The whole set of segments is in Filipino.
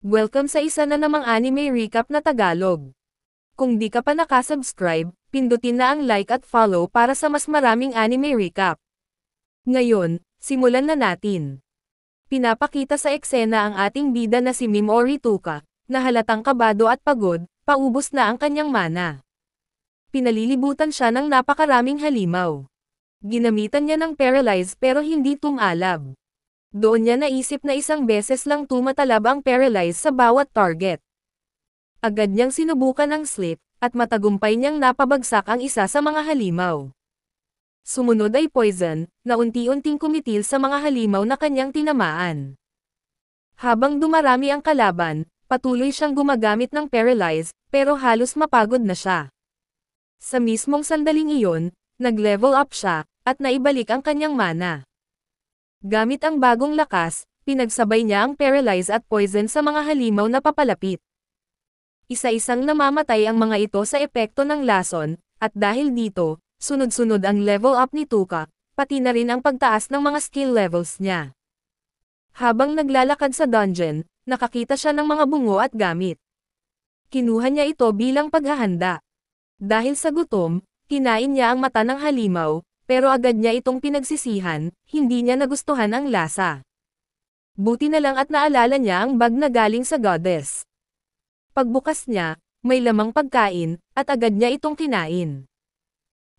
Welcome sa isa na namang anime recap na Tagalog. Kung di ka pa nakasubscribe, pindutin na ang like at follow para sa mas maraming anime recap. Ngayon, simulan na natin. Pinapakita sa eksena ang ating bida na si Mimori Tuka, na halatang kabado at pagod, paubos na ang kanyang mana. Pinalilibutan siya ng napakaraming halimaw. Ginamitan niya ng paralyze pero hindi tumalab. Doon niya naisip na isang beses lang tumatalab ang paralyze sa bawat target. Agad niyang sinubukan ang slit, at matagumpay niyang napabagsak ang isa sa mga halimaw. Sumunod ay poison, na unti-unting kumitil sa mga halimaw na kanyang tinamaan. Habang dumarami ang kalaban, patuloy siyang gumagamit ng paralyze, pero halos mapagod na siya. Sa mismong sandaling iyon, nag-level up siya, at naibalik ang kanyang mana. Gamit ang bagong lakas, pinagsabay niya ang paralyze at poison sa mga halimaw na papalapit. Isa-isang namamatay ang mga ito sa epekto ng lason, at dahil dito, sunod-sunod ang level up ni Tuka, pati na rin ang pagtaas ng mga skill levels niya. Habang naglalakad sa dungeon, nakakita siya ng mga bungo at gamit. Kinuha niya ito bilang paghahanda. Dahil sa gutom, kinain niya ang mata ng halimaw, pero agad niya itong pinagsisihan, hindi niya nagustuhan ang lasa. Buti na lang at naalala niya ang bag na galing sa goddess. Pagbukas niya, may lamang pagkain, at agad niya itong kinain.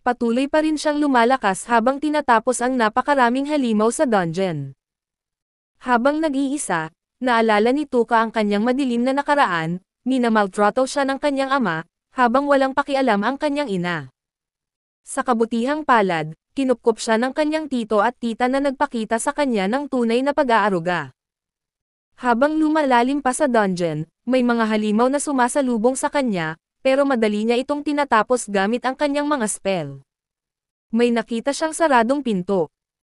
Patuloy pa rin siyang lumalakas habang tinatapos ang napakaraming halimaw sa dungeon. Habang nag-iisa, naalala ni Tuka ang kanyang madilim na nakaraan, minamaltrato siya ng kanyang ama, habang walang pakialam ang kanyang ina. Sa kabutihang palad, kinupkop siya ng kanyang tito at tita na nagpakita sa kanya ng tunay na pag-aaruga. Habang lumalalim pa sa dungeon, may mga halimaw na sumasalubong sa kanya, pero madali niya itong tinatapos gamit ang kanyang mga spell. May nakita siyang saradong pinto.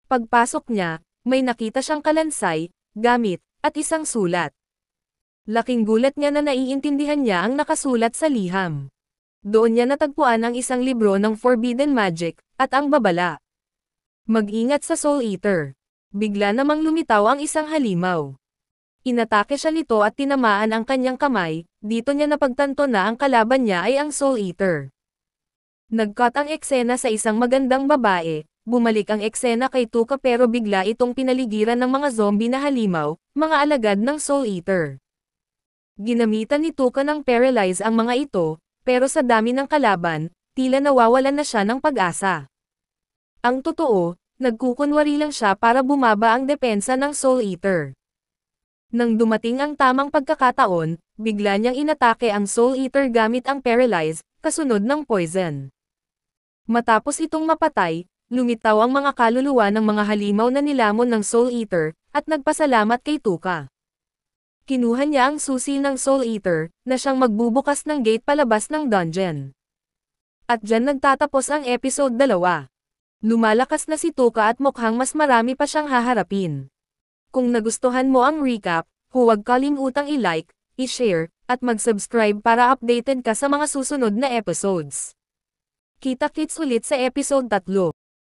Pagpasok niya, may nakita siyang kalansay, gamit, at isang sulat. Laking gulat niya na naiintindihan niya ang nakasulat sa liham. Doon niya natagpuan ang isang libro ng Forbidden Magic, at ang babala. Mag-ingat sa Soul Eater. Bigla namang lumitaw ang isang halimaw. Inatake siya nito at tinamaan ang kanyang kamay, dito niya napagtanto na ang kalaban niya ay ang Soul Eater. Nag-cut ang eksena sa isang magandang babae, bumalik ang eksena kay Tuka pero bigla itong pinaligiran ng mga zombie na halimaw, mga alagad ng Soul Eater. Ginamitan ni Tuka ng paralyze ang mga ito, pero sa dami ng kalaban, tila nawawalan na siya ng pag-asa. Ang totoo, nagkukunwari lang siya para bumaba ang depensa ng Soul Eater. Nang dumating ang tamang pagkakataon, bigla niyang inatake ang Soul Eater gamit ang paralyze, kasunod ng poison. Matapos itong mapatay, lumitaw ang mga kaluluwa ng mga halimaw na nilamon ng Soul Eater, at nagpasalamat kay Tuka. Kinuha niya ang susi ng Soul Eater, na siyang magbubukas ng gate palabas ng dungeon. At dyan nagtatapos ang episode 2. Lumalakas na si Tuka at mukhang mas marami pa siyang haharapin. Kung nagustuhan mo ang recap, huwag kalimutang i-like, i-share, at mag-subscribe para updated ka sa mga susunod na episodes. Kita-kits ulit sa episode 3.